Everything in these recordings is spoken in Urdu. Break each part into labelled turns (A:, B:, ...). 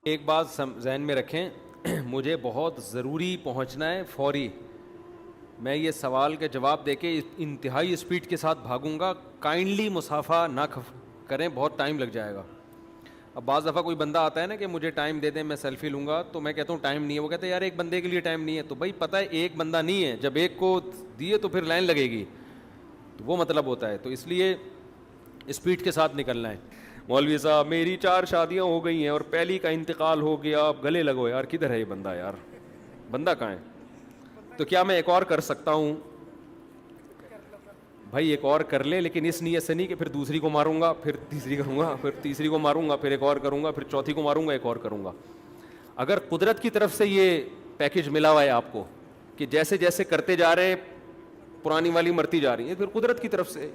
A: ایک بات ذہن میں رکھیں، مجھے بہت ضروری پہنچنا ہے فوری. میں یہ سوال کا جواب دے کے انتہائی اسپیڈ کے ساتھ بھاگوں گا. کائنڈلی مسافہ نہ کریں، بہت ٹائم لگ جائے گا. اب بعض دفعہ کوئی بندہ آتا ہے نا کہ مجھے ٹائم دے دیں میں سیلفی لوں گا، تو میں کہتا ہوں ٹائم نہیں ہے. وہ کہتے ہیں یار ایک بندے کے لیے ٹائم نہیں ہے. تو بھائی پتہ ہے ایک بندہ نہیں ہے، جب ایک کو دیے تو پھر لائن لگے گی، تو وہ مطلب ہوتا ہے. تو اس لیے اسپیڈ کے ساتھ نکلنا ہے. مولوی صاحب میری 4 شادیاں ہو گئی ہیں اور پہلی کا انتقال ہو گیا، اب گلے لگو. یار کدھر ہے یہ بندہ؟ یار بندہ کہاں ہے؟ تو کیا میں ایک اور کر سکتا ہوں؟ بھائی ایک اور کر لے، لیکن اس نیت سے نہیں کہ پھر دوسری کو ماروں گا، پھر تیسری کروں گا، پھر تیسری کو ماروں گا، پھر ایک اور کروں گا، پھر چوتھی کو ماروں گا، ایک اور کروں گا. اگر قدرت کی طرف سے یہ پیکج ملا ہوا ہے آپ کو کہ جیسے جیسے کرتے جا رہے پرانی والی مرتی جا رہی ہے، پھر قدرت کی طرف سے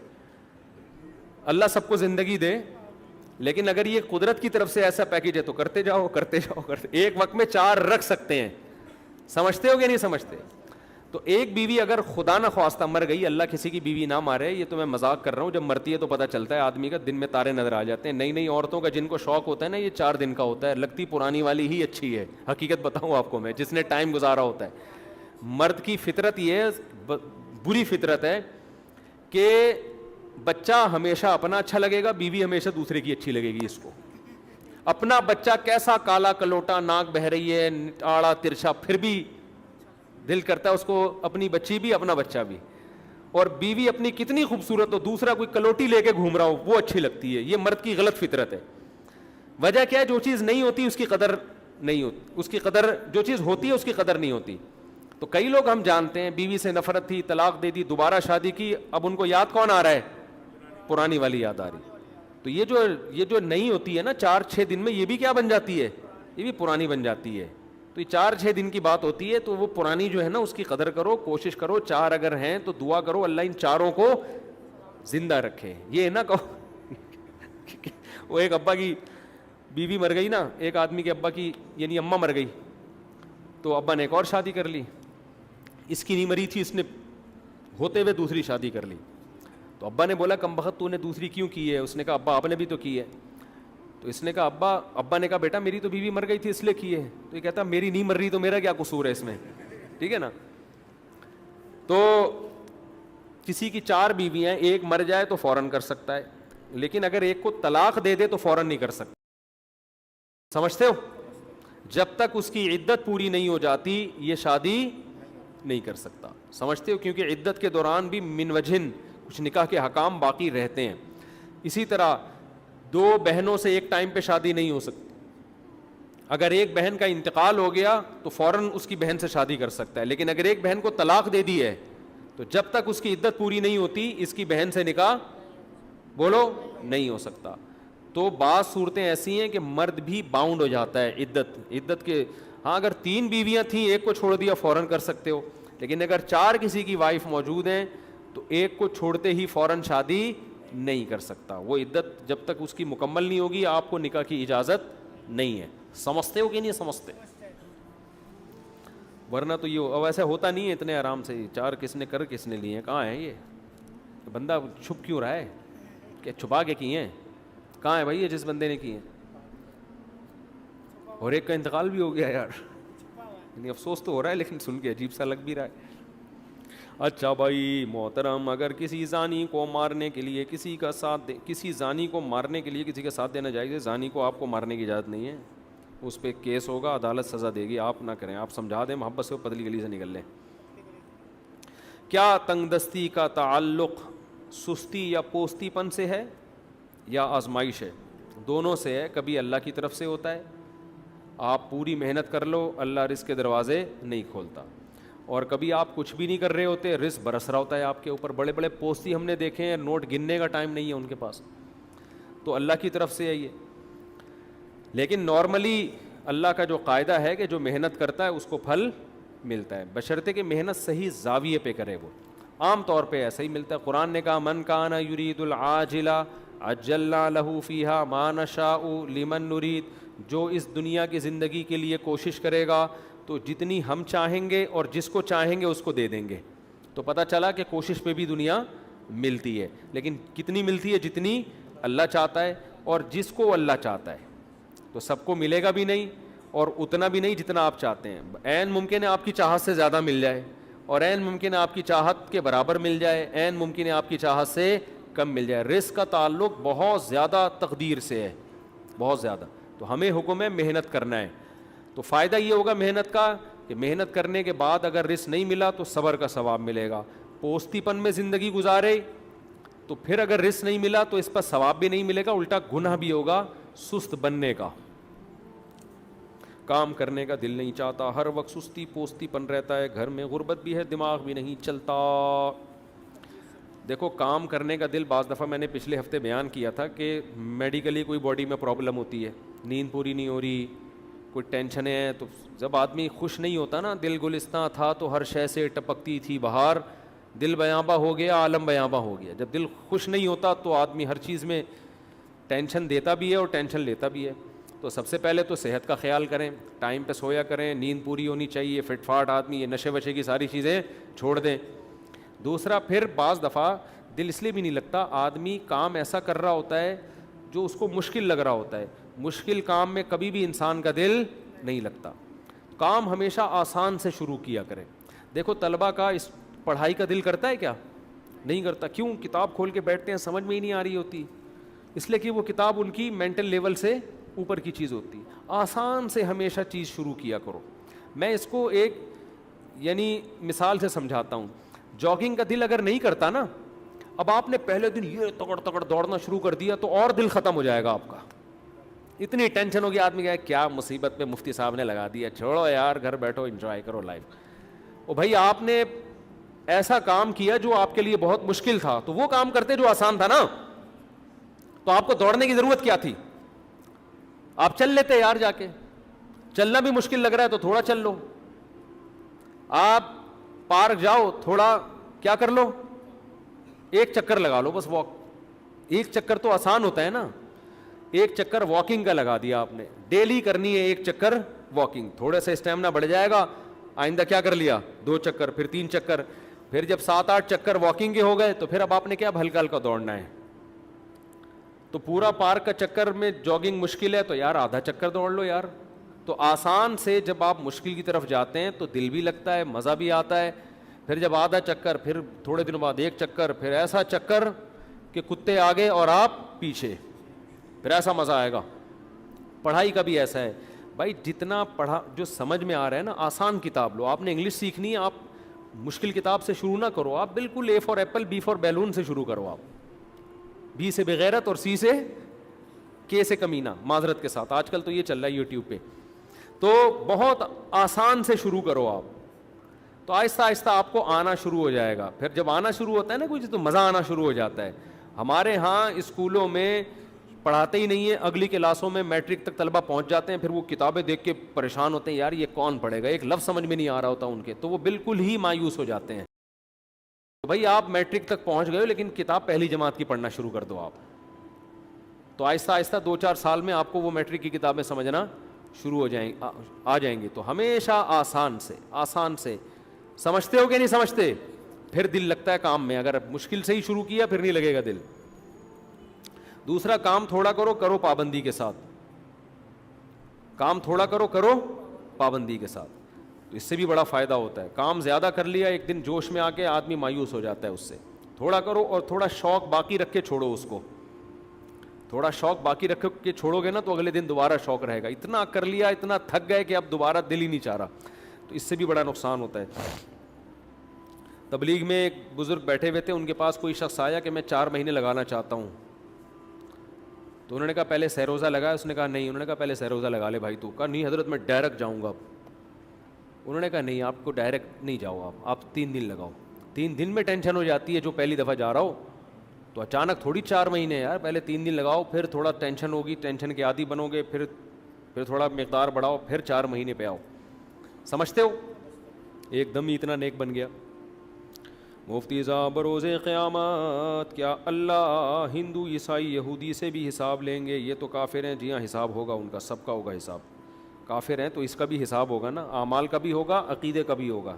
A: اللہ سب کو زندگی دے. لیکن اگر یہ قدرت کی طرف سے ایسا پیکج ہے تو کرتے جاؤ کرتے جاؤ کرتے. ایک وقت میں 4 رکھ سکتے ہیں. سمجھتے ہو کہ نہیں سمجھتے؟ تو ایک بیوی اگر خدا نہ خواستہ مر گئی، اللہ کسی کی بیوی نہ مارے، یہ تو میں مذاق کر رہا ہوں. جب مرتی ہے تو پتہ چلتا ہے آدمی کا، دن میں تارے نظر آ جاتے ہیں. نئی نئی عورتوں کا جن کو شوق ہوتا ہے نا، یہ 4 دن کا ہوتا ہے. لگتی پرانی والی ہی اچھی ہے. حقیقت بتاؤں آپ کو میں، جس نے ٹائم گزارا ہوتا ہے. مرد کی فطرت یہ بری فطرت ہے کہ بچہ ہمیشہ اپنا اچھا لگے گا، بیوی ہمیشہ دوسرے کی اچھی لگے گی. اس کو اپنا بچہ کیسا کالا کلوٹا، ناک بہ رہی ہے، آڑا ترچھا، پھر بھی دل کرتا ہے اس کو اپنی بچی بھی، اپنا بچہ بھی. اور بیوی اپنی کتنی خوبصورت ہو، دوسرا کوئی کلوٹی لے کے گھوم رہا ہو، وہ اچھی لگتی ہے. یہ مرد کی غلط فطرت ہے. وجہ کیا ہے؟ جو چیز نہیں ہوتی اس کی قدر نہیں ہوتی، اس کی قدر، جو چیز ہوتی ہے اس کی قدر نہیں ہوتی. تو کئی لوگ ہم جانتے ہیں بیوی سے نفرت تھی، طلاق دے دی، دوبارہ شادی کی، اب ان کو یاد کون آ رہا ہے؟ پرانی والی یاد آ رہی. تو یہ جو نہیں ہوتی ہے نا 4-6 دن میں، یہ بھی کیا بن جاتی ہے؟ یہ بھی پرانی بن جاتی ہے. تو یہ 4-6 دن کی بات ہوتی ہے. تو وہ پرانی جو ہے نا اس کی قدر کرو، کوشش کرو. 4 اگر ہیں تو دعا کرو اللہ ان 4 کو زندہ رکھے. یہ نہ کہو وہ ایک ابا کی بیوی مر گئی نا، ایک آدمی کے ابا کی یعنی اماں مر گئی، تو ابا نے ایک اور شادی کر لی. اس کی نہیں مری تھی، اس نے ہوتے ہوئے دوسری شادی کر لی. تو ابا نے بولا کم بخت تو نے دوسری کیوں کی ہے؟ اس نے کہا ابا آپ نے بھی تو کی ہے. تو اس نے کہا ابا نے کہا بیٹا میری تو بیوی مر گئی تھی اس لیے کی ہے. تو یہ کہتا میری نہیں مر رہی تو میرا کیا قصور ہے اس میں؟ ٹھیک ہے نا. تو کسی کی 4 بیویاں، ایک مر جائے تو فوراً کر سکتا ہے، لیکن اگر ایک کو طلاق دے دے تو فوراً نہیں کر سکتا. سمجھتے ہو؟ جب تک اس کی عدت پوری نہیں ہو جاتی یہ شادی نہیں کر سکتا. سمجھتے ہو؟ کیونکہ عدت کے دوران بھی من وجہن کچھ نکاح کے حکام باقی رہتے ہیں. اسی طرح 2 بہنوں سے ایک ٹائم پہ شادی نہیں ہو سکتی. اگر ایک بہن کا انتقال ہو گیا تو فوراً اس کی بہن سے شادی کر سکتا ہے، لیکن اگر ایک بہن کو طلاق دے دی ہے تو جب تک اس کی عدت پوری نہیں ہوتی اس کی بہن سے نکاح بولو نہیں ہو سکتا. تو بعض صورتیں ایسی ہیں کہ مرد بھی باؤنڈ ہو جاتا ہے عدت کے. ہاں اگر 3 بیویاں تھیں، ایک کو چھوڑ دیا فوراً کر سکتے ہو، لیکن اگر 4 کسی کی وائف موجود ہیں تو ایک کو چھوڑتے ہی فوراً شادی نہیں کر سکتا. وہ عدت جب تک اس کی مکمل نہیں ہوگی آپ کو نکاح کی اجازت نہیں ہے. سمجھتے ہو کہ نہیں سمجھتے؟ ورنہ تو یہ اب ایسا ہوتا نہیں ہے اتنے آرام سے. 4 کس نے کس نے لیے ہیں؟ کہاں ہے یہ بندہ؟ چھپ کیوں رہا ہے؟ کہ چھپا کے کیے ہیں؟ کہاں ہے بھائی یہ جس بندے نے کیے؟ اور ایک کا انتقال بھی ہو گیا یار. یعنی افسوس تو ہو رہا ہے لیکن سن کے عجیب سا لگ بھی رہا ہے. اچھا بھائی محترم، اگر کسی زانی کو مارنے کے لیے کسی زانی کو مارنے کے لیے کسی کا ساتھ دینا جائز ہے؟ زانی کو آپ کو مارنے کی اجازت نہیں ہے. اس پہ کیس ہوگا، عدالت سزا دے گی. آپ نہ کریں، آپ سمجھا دیں محبت سے، وہ پتلی گلی سے نکل لیں. کیا تنگ دستی کا تعلق سستی یا پوستی پن سے ہے یا آزمائش ہے؟ دونوں سے ہے. کبھی اللہ کی طرف سے ہوتا ہے، آپ پوری محنت کر لو اللہ رزق کے دروازے نہیں کھولتا، اور کبھی آپ کچھ بھی نہیں کر رہے ہوتے رزق برس رہا ہوتا ہے آپ کے اوپر. بڑے بڑے پوستی ہم نے دیکھے ہیں، نوٹ گننے کا ٹائم نہیں ہے ان کے پاس. تو اللہ کی طرف سے ہے یہ. لیکن نارملی اللہ کا جو قاعدہ ہے کہ جو محنت کرتا ہے اس کو پھل ملتا ہے، بشرطے کہ محنت صحیح زاویے پہ کرے. وہ عام طور پہ ایسا ہی ملتا ہے. قرآن نے کہا من کان یرید العاجلہ عجلنا لہ فیہا ما نشاء لمن نرید. جو اس دنیا کی زندگی کے لیے کوشش کرے گا تو جتنی ہم چاہیں گے اور جس کو چاہیں گے اس کو دے دیں گے. تو پتہ چلا کہ کوشش پہ بھی دنیا ملتی ہے، لیکن کتنی ملتی ہے؟ جتنی اللہ چاہتا ہے اور جس کو اللہ چاہتا ہے. تو سب کو ملے گا بھی نہیں اور اتنا بھی نہیں جتنا آپ چاہتے ہیں. عین ممکن ہے آپ کی چاہت سے زیادہ مل جائے, اور عین ممکن ہے آپ کی چاہت کے برابر مل جائے, عین ممکن ہے آپ کی چاہت سے کم مل جائے. رزق کا تعلق بہت زیادہ تقدیر سے ہے, بہت زیادہ. تو ہمیں حکم ہے محنت کرنا ہے. تو فائدہ یہ ہوگا محنت کا کہ محنت کرنے کے بعد اگر رزق نہیں ملا تو صبر کا ثواب ملے گا. پوستی پن میں زندگی گزارے تو پھر اگر رزق نہیں ملا تو اس پر ثواب بھی نہیں ملے گا, الٹا گناہ بھی ہوگا سست بننے کا. کام کرنے کا دل نہیں چاہتا, ہر وقت سستی پوستی پن رہتا ہے, گھر میں غربت بھی ہے, دماغ بھی نہیں چلتا. دیکھو کام کرنے کا دل, بعض دفعہ میں نے پچھلے ہفتے بیان کیا تھا کہ میڈیکلی کوئی باڈی میں پرابلم ہوتی ہے, نیند پوری نہیں ہو رہی, کوئی ٹینشنیں ہیں, تو جب آدمی خوش نہیں ہوتا نا, دل گلستاں تھا تو ہر شے سے ٹپکتی تھی بہار, دل بیاباں ہو گیا عالم بیاباں ہو گیا. جب دل خوش نہیں ہوتا تو آدمی ہر چیز میں ٹینشن دیتا بھی ہے اور ٹینشن لیتا بھی ہے. تو سب سے پہلے تو صحت کا خیال کریں, ٹائم پہ سویا کریں, نیند پوری ہونی چاہیے, فٹ فاٹ آدمی, یہ نشے وشے کی ساری چیزیں چھوڑ دیں. دوسرا, پھر بعض دفعہ دل اس لیے بھی نہیں لگتا, آدمی کام ایسا کر رہا ہوتا ہے جو اس کو مشکل لگ رہا ہوتا ہے. مشکل کام میں کبھی بھی انسان کا دل نہیں لگتا. کام ہمیشہ آسان سے شروع کیا کریں. دیکھو طلبہ کا اس پڑھائی کا دل کرتا ہے کیا؟ نہیں کرتا. کیوں؟ کتاب کھول کے بیٹھتے ہیں, سمجھ میں ہی نہیں آ رہی ہوتی, اس لیے کہ وہ کتاب ان کی مینٹل لیول سے اوپر کی چیز ہوتی. آسان سے ہمیشہ چیز شروع کیا کرو. میں اس کو ایک یعنی مثال سے سمجھاتا ہوں. جاگنگ کا دل اگر نہیں کرتا نا, اب آپ نے پہلے دن یہ تکڑ تکڑ دوڑنا شروع کر دیا تو اور دل ختم ہو جائے گا آپ کا. اتنی ٹینشن ہوگی آدمی کا, کیا مصیبت پہ مفتی صاحب نے لگا دیا, چھوڑو یار گھر بیٹھو انجوائے کرو لائف. او بھائی آپ نے ایسا کام کیا جو آپ کے لیے بہت مشکل تھا, تو وہ کام کرتے جو آسان تھا نا, تو آپ کو دوڑنے کی ضرورت کیا تھی؟ آپ چل لیتے یار, جا کے چلنا بھی مشکل لگ رہا ہے تو تھوڑا چل لو. آپ پارک جاؤ, تھوڑا کیا کر لو, ایک چکر لگا لو بس, واک. ایک چکر تو آسان ہوتا ہے نا, ایک چکر واکنگ کا لگا دیا آپ نے, ڈیلی کرنی ہے ایک چکر واکنگ, تھوڑا سا اسٹیمنا بڑھ جائے گا. آئندہ کیا کر لیا, 2 چکر, پھر 3 چکر, پھر جب 7-8 چکر واکنگ کے ہو گئے تو پھر اب آپ نے کیا ہلکا ہلکا دوڑنا ہے. تو پورا پارک کا چکر میں جاگنگ مشکل ہے تو یار آدھا چکر دوڑ لو یار. تو آسان سے جب آپ مشکل کی طرف جاتے ہیں تو دل بھی لگتا ہے, مزہ بھی آتا ہے. پھر جب آدھا چکر, پھر تھوڑے دنوں بعد 1 چکر, پھر ایسا چکر کہ کتے آگے اور آپ پیچھے, پھر ایسا مزہ آئے گا. پڑھائی کا بھی ایسا ہے بھائی, جتنا پڑھا جو سمجھ میں آ رہا ہے نا, آسان کتاب لو. آپ نے انگلش سیکھنی ہے, آپ مشکل کتاب سے شروع نہ کرو, آپ بالکل A for apple B for balloon سے شروع کرو. آپ B سے بغیرت اور C سے K سے کمینہ, معذرت کے ساتھ آج کل تو یہ چل رہا ہے یوٹیوب پہ. تو بہت آسان سے شروع کرو آپ, تو آہستہ آہستہ آپ کو آنا شروع ہو جائے گا. پھر جب آنا شروع ہوتا ہے نا کچھ, تو مزہ آنا شروع ہو جاتا ہے. ہمارے ہاں اسکولوں میں پڑھاتے ہی نہیں ہیں, اگلی کلاسوں میں میٹرک تک طلبہ پہنچ جاتے ہیں, پھر وہ کتابیں دیکھ کے پریشان ہوتے ہیں, یار یہ کون پڑھے گا, ایک لفظ سمجھ میں نہیں آ رہا ہوتا ان کے, تو وہ بالکل ہی مایوس ہو جاتے ہیں. تو بھائی آپ میٹرک تک پہنچ گئے ہو, لیکن کتاب پہلی جماعت کی پڑھنا شروع کر دو آپ, تو آہستہ آہستہ 2-4 سال میں آپ کو وہ میٹرک کی کتابیں سمجھنا شروع ہو جائیں آ جائیں گی. تو ہمیشہ آسان سے سمجھتے ہو کہ نہیں سمجھتے, پھر دل لگتا ہے کام میں. اگر مشکل سے ہی شروع کیا پھر نہیں لگے گا دل. دوسرا, کام تھوڑا کرو پابندی کے ساتھ. کام تھوڑا کرو پابندی کے ساتھ, تو اس سے بھی بڑا فائدہ ہوتا ہے. کام زیادہ کر لیا ایک دن جوش میں آ کے آدمی مایوس ہو جاتا ہے اس سے. تھوڑا کرو اور تھوڑا شوق باقی رکھ کے چھوڑو اس کو. تھوڑا شوق باقی رکھ کے چھوڑو گے نا تو اگلے دن دوبارہ شوق رہے گا. اتنا کر لیا, اتنا تھک گئے کہ اب دوبارہ دل ہی نہیں چاہ رہا, تو اس سے بھی بڑا نقصان ہوتا ہے. تبلیغ میں ایک بزرگ بیٹھے ہوئے تھے, ان کے پاس کوئی شخص آیا کہ میں 4 مہینے لگانا چاہتا ہوں. تو انہوں نے کہا پہلے سہ روزہ لگایا, اس نے کہا نہیں. انہوں نے کہا پہلے سہ روزہ لگا لے بھائی تو. کہا نہیں حضرت میں ڈائریکٹ جاؤں گا. انہوں نے کہا نہیں, آپ کو ڈائریکٹ نہیں جاؤ, آپ 3 دن لگاؤ. 3 دن میں ٹینشن ہو جاتی ہے جو پہلی دفعہ جا رہا ہو, تو اچانک تھوڑی 4 مہینے یار, پہلے 3 دن لگاؤ, پھر تھوڑا ٹینشن ہوگی, ٹینشن کے عادی بنو گے, پھر تھوڑا مقدار بڑھاؤ, پھر 4 مہینے پہ آؤ. سمجھتے ہو؟ ایک دم ہی اتنا نیک بن گیا. مفتی صاحب بروز قیامت کیا اللہ ہندو عیسائی یہودی سے بھی حساب لیں گے؟ یہ تو کافر ہیں. جی ہاں حساب ہوگا ان کا, سب کا ہوگا حساب. کافر ہیں تو اس کا بھی حساب ہوگا نا, اعمال کا بھی ہوگا, عقیدے کا بھی ہوگا.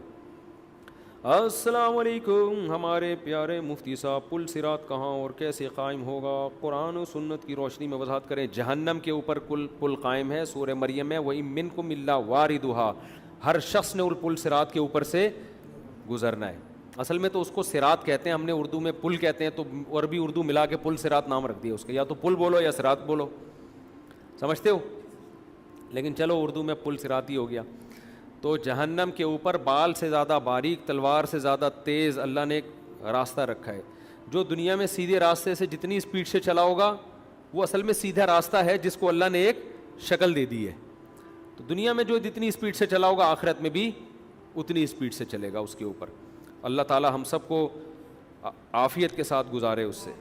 A: السلام علیکم ہمارے پیارے مفتی صاحب، پل صراط کہاں اور کیسے قائم ہوگا؟ قرآن و سنت کی روشنی میں وضاحت کریں۔ جہنم کے اوپر پل قائم ہے، سورہ مریم میں وَإِن مِّنكُمْ إِلَّا وَارِدُهَا، ہر شخص نے پل صراط کے اوپر سے گزرنا ہے۔ اصل میں تو اس کو صراط کہتے ہیں، ہم نے اردو میں پل کہتے ہیں، تو عربی اردو ملا کے پل صراط نام رکھ دیا اس کا، یا تو پل بولو یا صراط بولو، سمجھتے ہو؟ لیکن چلو اردو میں پل صراط ہی ہو گیا۔ تو جہنم کے اوپر بال سے زیادہ باریک، تلوار سے زیادہ تیز اللہ نے ایک راستہ رکھا ہے۔ جو دنیا میں سیدھے راستے سے جتنی اسپیڈ سے چلا ہوگا وہ اصل میں سیدھا راستہ ہے جس کو اللہ نے ایک شکل دے دی ہے۔ تو دنیا میں جو جتنی اسپیڈ سے چلا ہوگا آخرت میں بھی اتنی اسپیڈ سے چلے گا اس کے اوپر۔ اللہ تعالی ہم سب کو عافیت کے ساتھ گزارے اس سے۔